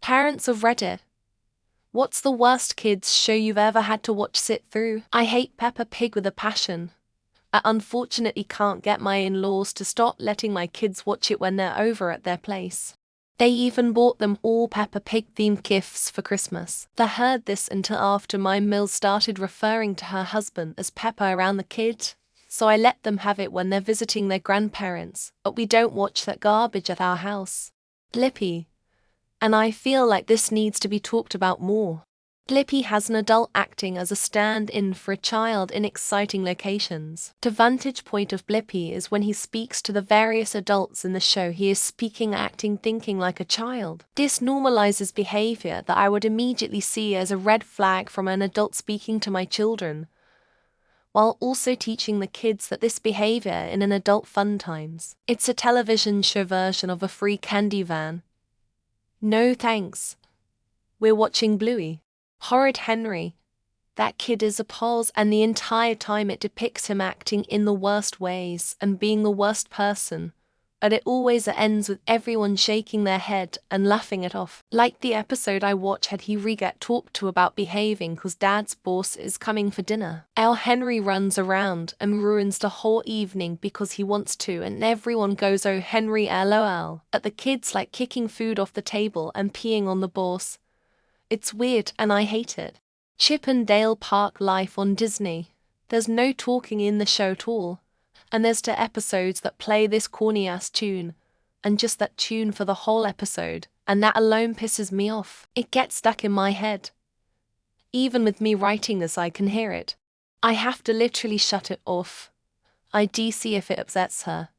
Parents of Reddit, what's the worst kids show you've ever had to watch sit through? I hate Peppa Pig with a passion. I unfortunately can't get my in-laws to stop letting my kids watch it when they're over at their place. They even bought them all Peppa Pig-themed gifts for Christmas. They heard this until after my Mills started referring to her husband as Peppa around the kid, so I let them have it when they're visiting their grandparents, but we don't watch that garbage at our house. Blippi. And I feel like this needs to be talked about more. Blippi has an adult acting as a stand-in for a child in exciting locations. The vantage point of Blippi is when he speaks to the various adults in the show. He is speaking, acting, thinking like a child. This normalizes behavior that I would immediately see as a red flag from an adult speaking to my children, while also teaching the kids that this behavior in an adult fun times. It's a television show version of a free candy van. No thanks. We're watching Bluey. Horrid Henry. That kid is a pause, and the entire time it depicts him acting in the worst ways and being the worst person. And it always ends with everyone shaking their head and laughing it off. Like the episode I watched had he re-get talked to about behaving cause dad's boss is coming for dinner. Henry runs around and ruins the whole evening because he wants to, and everyone goes "Oh Henry LOL" at the kids, like kicking food off the table and peeing on the boss. It's weird and I hate it. Chip and Dale Park Life on Disney. There's no talking in the show at all. And there's the episodes that play this corny-ass tune, and just that tune for the whole episode, and that alone pisses me off. It gets stuck in my head. Even with me writing this, I can hear it. I have to literally shut it off. I DC if it upsets her.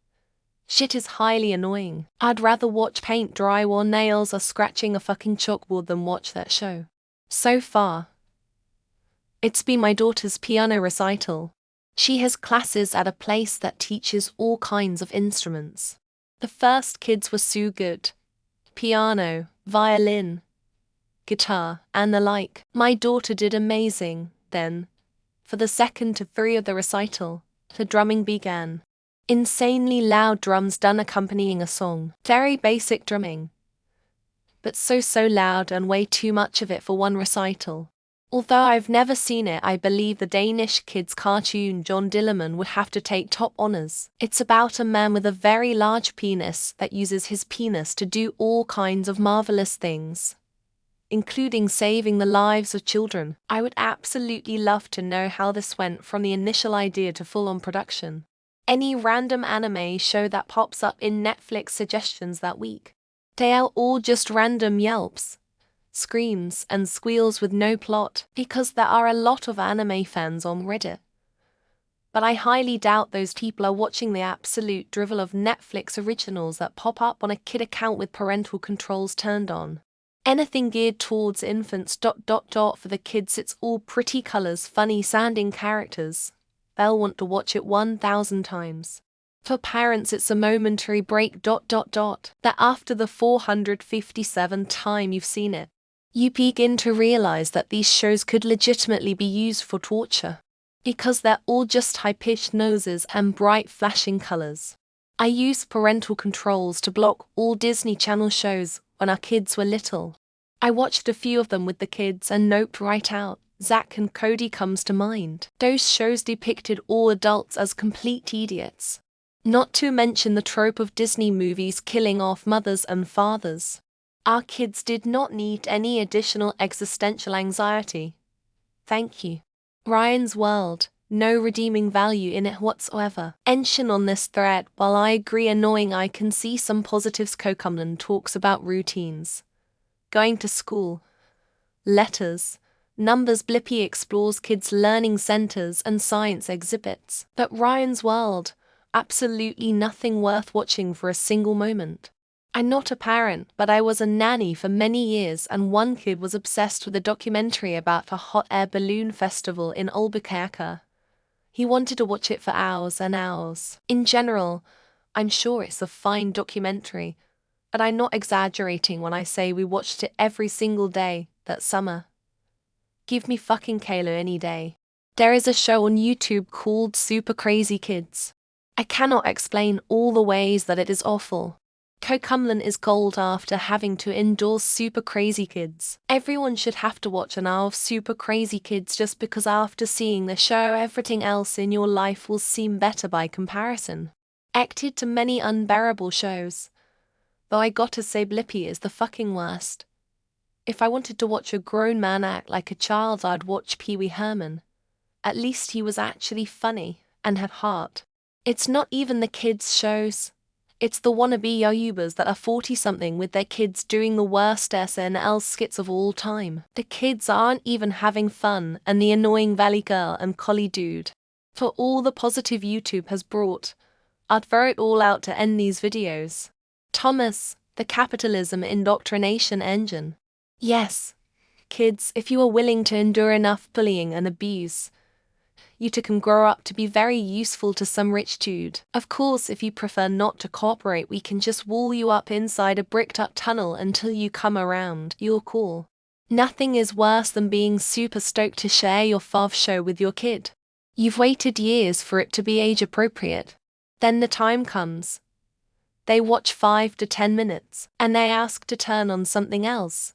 Shit is highly annoying. I'd rather watch paint dry while nails are scratching a fucking chalkboard than watch that show. So far, it's been my daughter's piano recital. She has classes at a place that teaches all kinds of instruments. The first kids were so good. Piano, violin, guitar, and the like. My daughter did amazing, then. For the second to three of the recital, the drumming began. Insanely loud drums done accompanying a song. Very basic drumming. But so loud and way too much of it for one recital. Although I've never seen it, I believe the Danish kids cartoon John Dillerman would have to take top honors. It's about a man with a very large penis that uses his penis to do all kinds of marvelous things, including saving the lives of children. I would absolutely love to know how this went from the initial idea to full-on production. Any random anime show that pops up in Netflix suggestions that week. They are all just random yelps, screams, and squeals with no plot, because there are a lot of anime fans on Reddit. But I highly doubt those people are watching the absolute drivel of Netflix originals that pop up on a kid account with parental controls turned on. Anything geared towards infants ... For the kids it's all pretty colors, funny sounding characters. They'll want to watch it 1,000 times. For parents it's a momentary break ... That after the 457th time you've seen it, you begin to realize that these shows could legitimately be used for torture, because they're all just high-pitched noses and bright flashing colors. I used parental controls to block all Disney Channel shows when our kids were little. I watched a few of them with the kids and noped right out. Zack and Cody comes to mind. Those shows depicted all adults as complete idiots. Not to mention the trope of Disney movies killing off mothers and fathers. Our kids did not need any additional existential anxiety. Thank you. Ryan's World, no redeeming value in it whatsoever. Mention on this thread, while I agree annoying, I can see some positives. Kokumlan talks about routines, going to school, letters, numbers. Blippi explores kids' learning centers and science exhibits. But Ryan's World, absolutely nothing worth watching for a single moment. I'm not a parent, but I was a nanny for many years, and one kid was obsessed with a documentary about a hot air balloon festival in Albuquerque. He wanted to watch it for hours and hours. In general, I'm sure it's a fine documentary, but I'm not exaggerating when I say we watched it every single day that summer. Give me fucking Kayla any day. There is a show on YouTube called Super Crazy Kids. I cannot explain all the ways that it is awful. Cumlin is gold after having to endorse Super Crazy Kids. Everyone should have to watch an hour of Super Crazy Kids just because after seeing the show everything else in your life will seem better by comparison. Acted to many unbearable shows. Though I gotta say Blippi is the fucking worst. If I wanted to watch a grown man act like a child I'd watch Pee Wee Herman. At least he was actually funny and had heart. It's not even the kids' shows. It's the wannabe YouTubers that are 40-something with their kids doing the worst SNL skits of all time. The kids aren't even having fun and the annoying Valley Girl and Collie Dude. For all the positive YouTube has brought, I'd throw it all out to end these videos. Thomas, the capitalism indoctrination engine. Yes, kids, if you are willing to endure enough bullying and abuse, you two can grow up to be very useful to some rich dude. Of course, if you prefer not to cooperate, we can just wall you up inside a bricked-up tunnel until you come around. You're cool. Nothing is worse than being super stoked to share your fav show with your kid. You've waited years for it to be age-appropriate. Then the time comes. They watch 5 to 10 minutes, and they ask to turn on something else.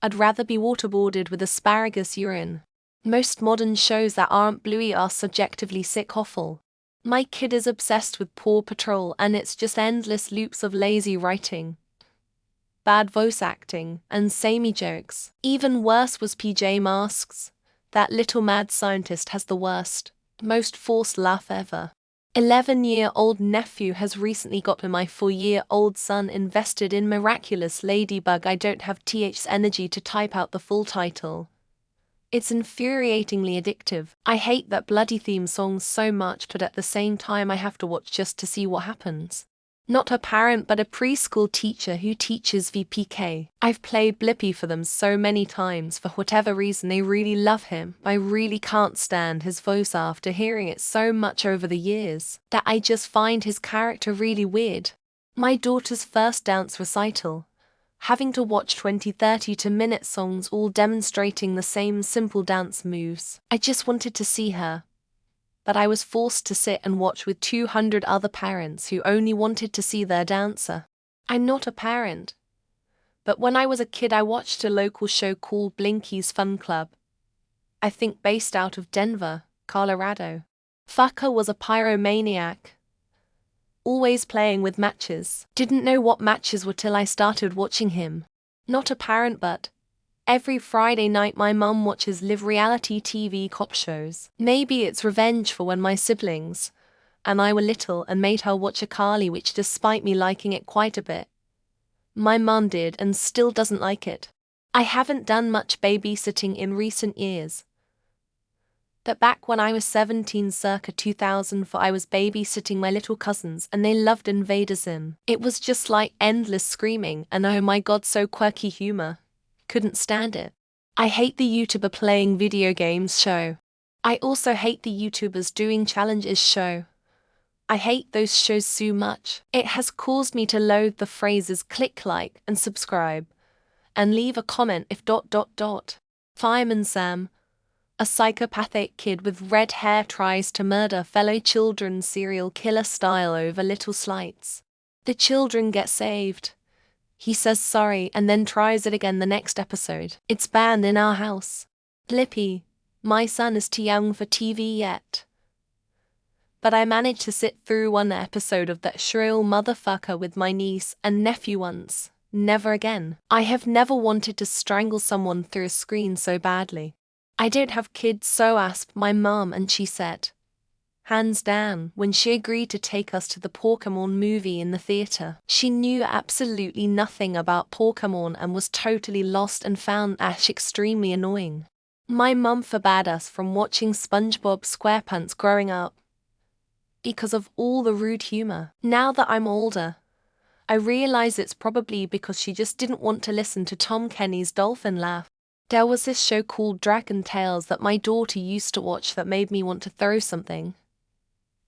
I'd rather be waterboarded with asparagus urine. Most modern shows that aren't bluey are subjectively sick awful. My kid is obsessed with Paw Patrol and it's just endless loops of lazy writing, bad voice acting, and samey jokes. Even worse was PJ Masks. That little mad scientist has the worst, most forced laugh ever. 11-year-old nephew has recently gotten my 4-year-old son invested in Miraculous Ladybug. I don't have TH's energy to type out the full title. It's infuriatingly addictive. I hate that bloody theme song so much, but at the same time I have to watch just to see what happens. Not a parent but a preschool teacher who teaches VPK. I've played Blippi for them so many times. For whatever reason they really love him. I really can't stand his voice after hearing it so much over the years that I just find his character really weird. My daughter's first dance recital, having to watch 20-30-minute songs all demonstrating the same simple dance moves. I just wanted to see her, but I was forced to sit and watch with 200 other parents who only wanted to see their dancer. I'm not a parent, but when I was a kid I watched a local show called Blinky's Fun Club, I think based out of Denver, Colorado. Fucker was a pyromaniac, always playing with matches. Didn't know what matches were till I started watching him. Not a parent but every Friday night my mum watches live reality TV cop shows. Maybe it's revenge for when my siblings and I were little and made her watch iCarly, which despite me liking it quite a bit, my mum did and still doesn't like it. I haven't done much babysitting in recent years, but back when I was 17 circa 2004 I was babysitting my little cousins and they loved Invader Zim. It was just like endless screaming and oh my god so quirky humor. Couldn't stand it. I hate the YouTuber playing video games show. I also hate the YouTubers doing challenges show. I hate those shows so much. It has caused me to loathe the phrases click like and subscribe and leave a comment if ... Fireman Sam, a psychopathic kid with red hair, tries to murder fellow children serial killer style over little slights. The children get saved. He says sorry and then tries it again the next episode. It's banned in our house. Blippi, my son is too young for TV yet, but I managed to sit through one episode of that shrill motherfucker with my niece and nephew once. Never again. I have never wanted to strangle someone through a screen so badly. I don't have kids, so asked my mom and she said, hands down, when she agreed to take us to the Pokémon movie in the theater. She knew absolutely nothing about Pokémon and was totally lost and found Ash extremely annoying. My mum forbade us from watching SpongeBob SquarePants growing up because of all the rude humor. Now that I'm older, I realize it's probably because she just didn't want to listen to Tom Kenny's dolphin laugh. There was this show called Dragon Tales that my daughter used to watch that made me want to throw something.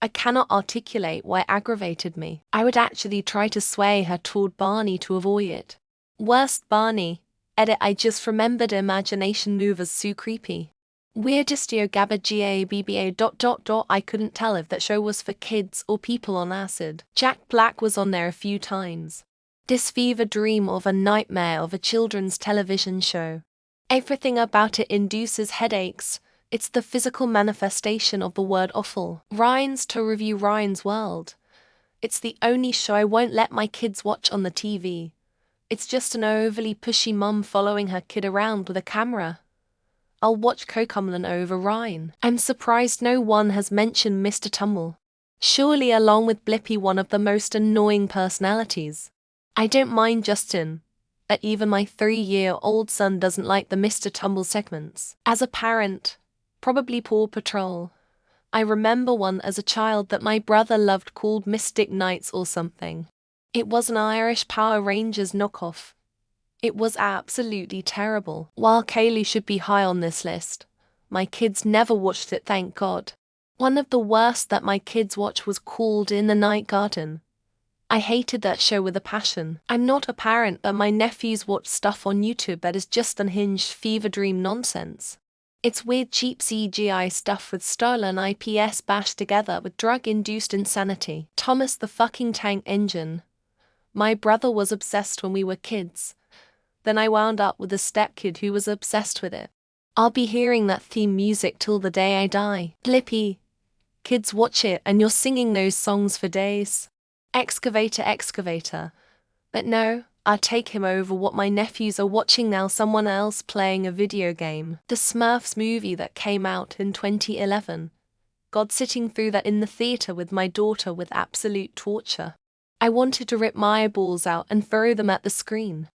I cannot articulate why it aggravated me. I would actually try to sway her toward Barney to avoid it. Worst Barney. Edit, I just remembered imagination movers so creepy. Weirdestio Gabba GABBA ... I couldn't tell if that show was for kids or people on acid. Jack Black was on there a few times. This fever dream of a nightmare of a children's television show. Everything about it induces headaches. It's the physical manifestation of the word awful. Ryan's to review Ryan's World. It's the only show I won't let my kids watch on the TV. It's just an overly pushy mum following her kid around with a camera. I'll watch Cocomelon over Ryan. I'm surprised no one has mentioned Mr. Tumble. Surely along with Blippi one of the most annoying personalities. I don't mind Justin, but even my 3-year-old son doesn't like the Mr. Tumble segments. As a parent, probably Paw Patrol. I remember one as a child that my brother loved called Mystic Knights or something. It was an Irish Power Rangers knockoff. It was absolutely terrible. While Kaylee should be high on this list, my kids never watched it, thank God. One of the worst that my kids watched was called In the Night Garden. I hated that show with a passion. I'm not a parent, but my nephews watch stuff on YouTube that is just unhinged fever dream nonsense. It's weird cheap CGI stuff with stolen IPs bashed together with drug-induced insanity. Thomas the fucking Tank Engine. My brother was obsessed when we were kids. Then I wound up with a stepkid who was obsessed with it. I'll be hearing that theme music till the day I die. Blippi. Kids watch it and you're singing those songs for days. Excavator, excavator. But no, I'll take him over what my nephews are watching now, someone else playing a video game. The Smurfs movie that came out in 2011. God, sitting through that in the theater with my daughter with absolute torture. I wanted to rip my eyeballs out and throw them at the screen.